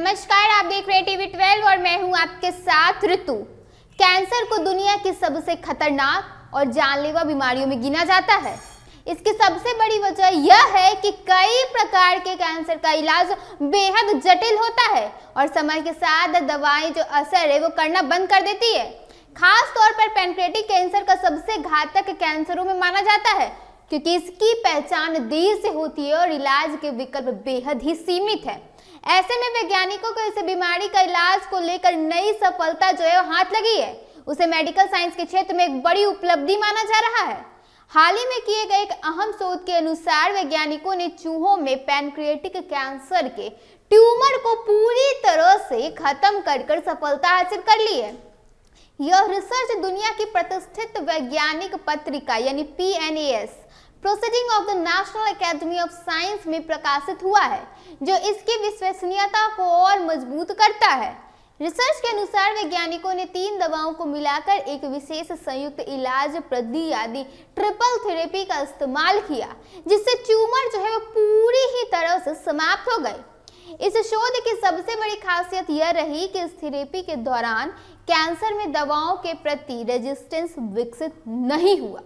नमस्कार, आप देख रहे हैं टीवी 12 और मैं हूं आपके साथ ऋतु। कैंसर को दुनिया की सबसे खतरनाक और जानलेवा बीमारियों में गिना जाता है। इसकी सबसे बड़ी वजह यह है कि कई प्रकार के कैंसर का इलाज बेहद जटिल होता है और समय के साथ दवाएं जो असर है वो करना बंद कर देती है। खास तौर पर पैनक्रियाटिक कैंसर का सबसे घातक कैंसरों में माना जाता है क्योंकि इसकी पहचान देर से होती है और इलाज के विकल्प बेहद ही सीमित है। ऐसे में वैज्ञानिकों को इस बीमारी का इलाज को लेकर नई सफलता जो है हाथ लगी है, उसे मेडिकल साइंस के क्षेत्र में एक बड़ी उपलब्धि माना जा रहा है। हाल ही में किए गए एक अहम शोध के अनुसार वैज्ञानिकों ने चूहों में पैनक्रियाटिक कैंसर के ट्यूमर को पूरी तरह से खत्म कर सफलता हासिल कर ली है। यह रिसर्च दुनिया की प्रतिष्ठित वैज्ञानिक पत्रिका यानी PNAS proceeding of the national academy of science में प्रकाशित हुआ है, जो इसकी विश्वसनीयता को और मजबूत करता है। रिसर्च के अनुसार वैज्ञानिकों ने 3 दवाओं को मिलाकर एक विशेष संयुक्त इलाज प्रद्धि यानी ट्रिपल थेरेपी का इस्तेमाल किया, जिससे ट्यूमर जो है वो पूरी ही तरह से समाप्त हो गए। इस शोध की सबसे बड़ी खासियत यह रही कि इस थेरेपी के दौरान कैंसर में दवाओं के प्रति रेजिस्टेंस विकसित नहीं हुआ।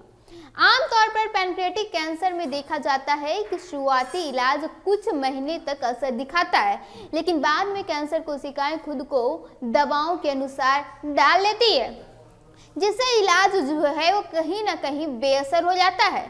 आमतौर पर पैनक्रियाटिक कैंसर में देखा जाता है कि शुरुआती इलाज कुछ महीने तक असर दिखाता है, लेकिन बाद में कैंसर कोशिकाएं खुद को दवाओं के अनुसार डाल लेती है, जिससे इलाज जो है वो कहीं ना कहीं बेअसर हो जाता है।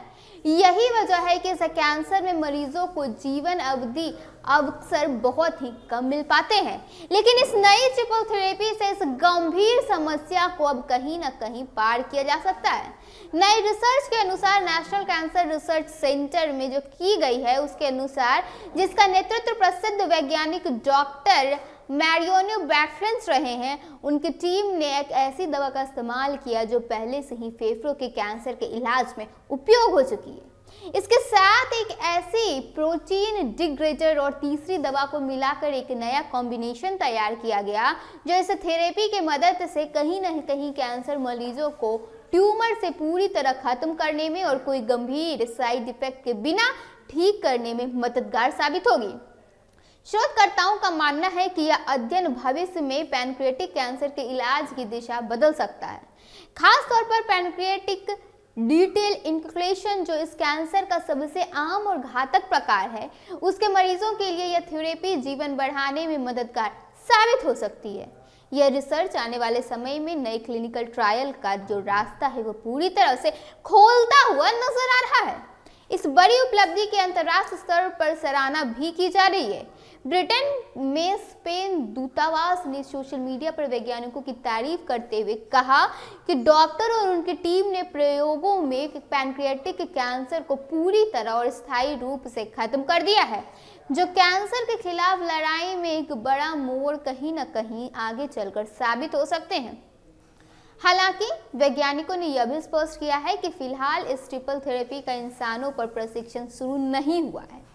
यही वजह है कि इस कैंसर में मरीजों को जीवन अवधि अवसर बहुत ही कम मिल पाते हैं, लेकिन इस नई ट्रिपल थेरेपी से इस गंभीर समस्या को अब कहीं ना कहीं पार किया जा सकता है। नई रिसर्च के अनुसार नेशनल कैंसर रिसर्च सेंटर में जो की गई है उसके अनुसार, जिसका नेतृत्व प्रसिद्ध वैज्ञानिक डॉक्टर मैरियानो बैफ्रेंस रहे हैं, उनकी टीम ने एक ऐसी दवा का इस्तेमाल किया जो पहले से ही फेफड़ों के कैंसर के इलाज में उपयोग हो चुकी है। इसके साथ एक ऐसी प्रोटीन डिग्रेडर और तीसरी दवा को मिलाकर एक नया कॉम्बिनेशन तैयार किया गया, जो इस थेरेपी के मदद से कहीं न कहीं कैंसर मरीजों को ट्यूमर से पूरी तरह खत्म करने में और कोई गंभीर साइड इफेक्ट के बिना ठीक करने में मददगार साबित होगी। शोधकर्ताओं का मानना है कि यह अध्ययन भविष्य में पैनक्रियाटिक कैंसर के इलाज की दिशा बदल सकता है। खास तौर पर पैनक्रियाटिक डिटेल इंक्लेशन, जो इस कैंसर का सबसे आम और घातक प्रकार है, उसके मरीजों के लिए यह थेरेपी जीवन बढ़ाने में मददगार साबित हो सकती है। यह रिसर्च आने वाले समय में नए क्लिनिकल ट्रायल का जो रास्ता है वो पूरी तरह से खोलता हुआ नजर आ रहा है। इस बड़ी उपलब्धि के अंतर्राष्ट्रीय स्तर पर सराहना भी की जा रही है। ब्रिटेन में स्पेन दूतावास ने सोशल मीडिया पर वैज्ञानिकों की तारीफ करते हुए कहा कि डॉक्टर और उनकी टीम ने प्रयोगों में पैनक्रियाटिक कैंसर को पूरी तरह और स्थायी रूप से खत्म कर दिया है, जो कैंसर के खिलाफ लड़ाई में एक बड़ा मोड़ कहीं न कहीं आगे चलकर साबित हो सकते हैं। हालांकि वैज्ञानिकों ने यह भी स्पष्ट किया है कि फिलहाल इस ट्रिपल थेरेपी का इंसानों पर प्रशिक्षण शुरू नहीं हुआ है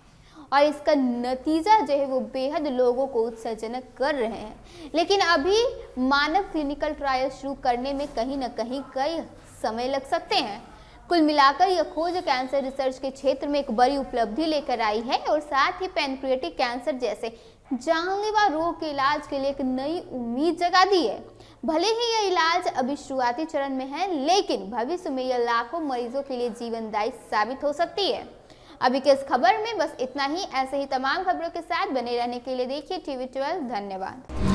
और इसका नतीजा जो है वो बेहद लोगों को उत्साहजनक कर रहे हैं, लेकिन अभी मानव क्लिनिकल ट्रायल शुरू करने में कहीं न कहीं कई समय लग सकते हैं। कुल मिलाकर यह खोज कैंसर रिसर्च के क्षेत्र में एक बड़ी उपलब्धि लेकर आई है और साथ ही पैनक्रियाटिक कैंसर जैसे जानलेवा रोग के इलाज के लिए एक नई उम्मीद जगा दी है। भले ही यह इलाज अभी शुरुआती चरण में है, लेकिन भविष्य में यह लाखों मरीजों के लिए जीवनदायी साबित हो सकती है। अभी के इस खबर में बस इतना ही। ऐसे ही तमाम खबरों के साथ बने रहने के लिए देखिए टीवी 12। धन्यवाद।